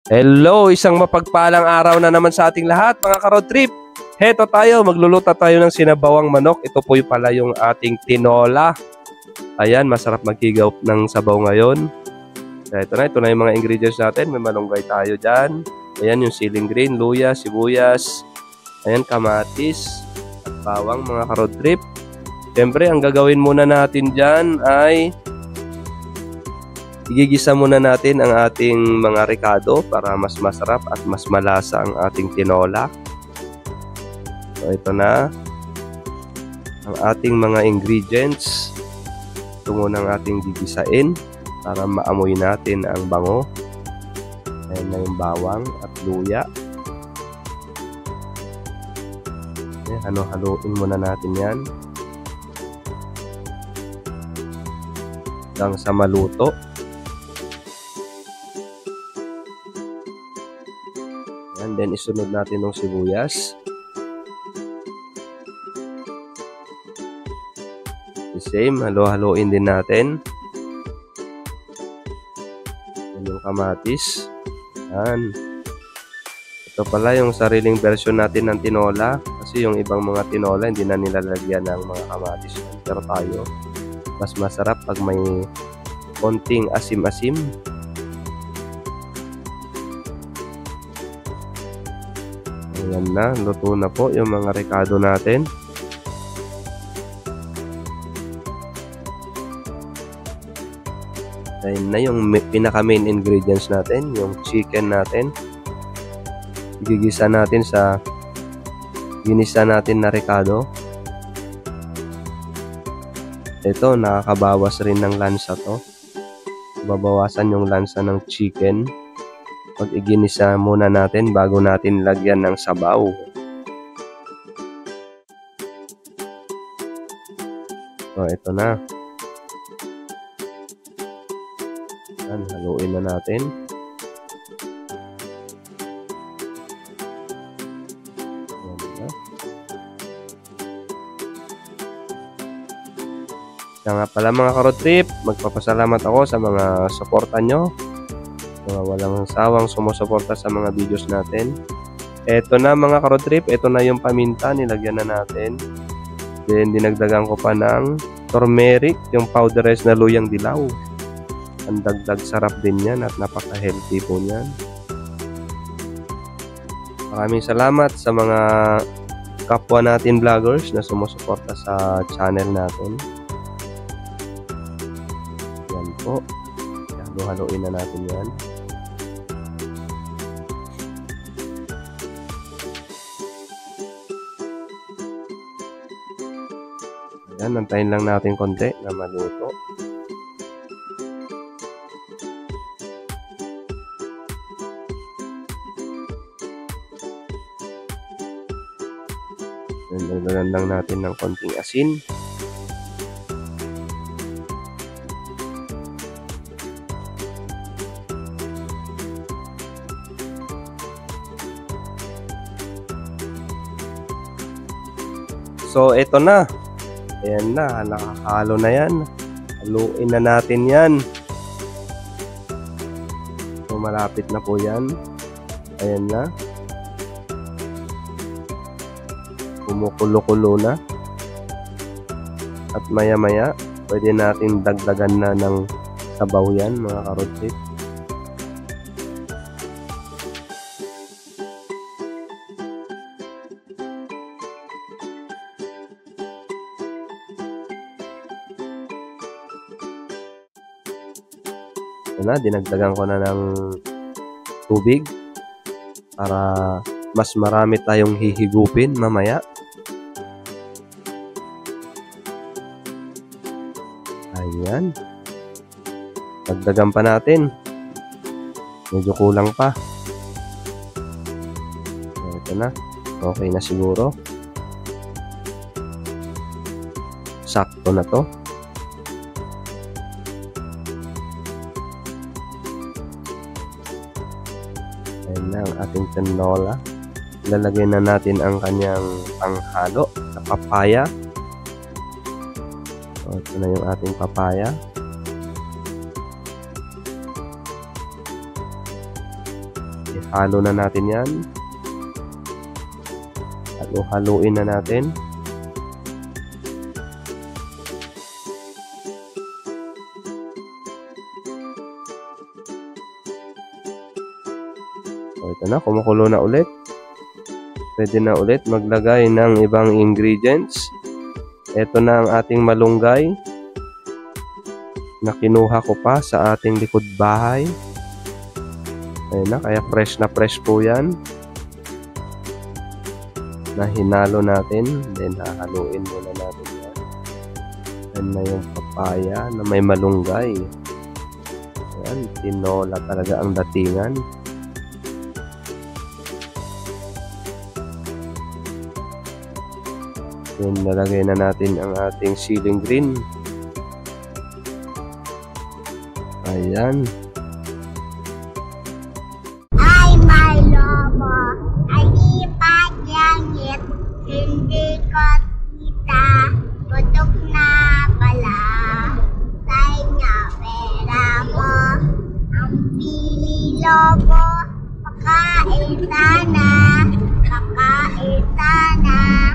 Hello, isang mapagpalang araw na naman sa ating lahat mga ka-road trip. Heto tayo, magluluto tayo ng sinabawang manok. Ito po yung pala yung ating tinola. Ayan, masarap maghigaw ng sabaw ngayon. Ito na yung mga ingredients natin. May malunggay tayo dyan. Ayan yung siling green, luya, sibuyas. Ayan, kamatis at bawang mga ka-road trip. Siyempre, ang gagawin muna natin dyan ay igigisa muna natin ang ating mga ricado para mas masarap at mas malasa ang ating tinola. So ito na ang ating mga ingredients. Ito muna ang ating gigisain para maamoy natin ang bango. Ayan na yung bawang at luya. Ayan, halo-haluin muna natin yan hanggang sa maluto. And then isunod natin ng sibuyas. The same, halo-haloin din natin. Yan yung kamatis. Yan. Ito pala yung sariling version natin ng tinola. Kasi yung ibang mga tinola hindi na nilalagyan ng mga kamatis. Pero tayo, mas masarap pag may konting asim-asim. Ayan na, luto na po yung mga ricado natin. Ayan na yung pinaka main ingredients natin, yung chicken natin. Igigisa natin sa ginisa natin na ricado. Ito, nakakabawas rin ng lansa to. Babawasan yung lansa ng chicken pag iginisa muna natin bago natin lagyan ng sabaw. So, ito na. Yan, haluin na natin. Yan na. Kaya nga pala mga ka-road trip, magpapasalamat ako sa mga suporta nyo. Walang sawang sumusuporta sa mga videos natin. Ito na mga ka-road trip, ito na yung paminta, nilagyan na natin. Then dinagdagan ko pa ng turmeric, yung powderized na luyang dilaw. Ang dagdag sarap din yan at napaka-healthy po niyan. Maraming salamat sa mga kapwa natin vloggers na sumusuporta sa channel natin. Yan po. Halo-haloin na natin yan. Yan, nantayin lang natin konti na maluto. Yan, nagdagan lang natin ng konting asin. So, ito na. Ayan na, nakahalo na yan. Haluin na natin yan. So, malapit na po yan. Ayan na. Kumukulo-kulo na. At maya-maya, pwede natin dagdagan na ng sabaw yan, mga ka-road trip. Na, dinagdagan ko na ng tubig para mas marami tayong hihigupin mamaya. Ayan, dagdagan pa natin, medyo kulang pa. Ito na, okay na siguro, sakto na to. Ayan na ang ating tinola. Lalagay na natin ang kanyang panghalo na papaya. So, ito na yung ating papaya. Ihalo na natin yan. Halo-haluin na natin. So, ito na, kumukulo na ulit. Pwede na ulit maglagay ng ibang ingredients. Ito na ang ating malunggay na kinuha ko pa sa ating likod bahay. Ayun na, kaya fresh na fresh po yan. Na hinalo natin, then hahaluin muna natin yan. Yan na yung papaya na may malunggay. Yan, tinola talaga ang datingan. Then nalagay na natin ang ating siling green. Ayan. Ay, may lobo. Ay, ipagyanggit. Hindi ko kita. Putok na pala. Say nga pera mo. Ang pili lobo. Pakain sana. Pakain sana.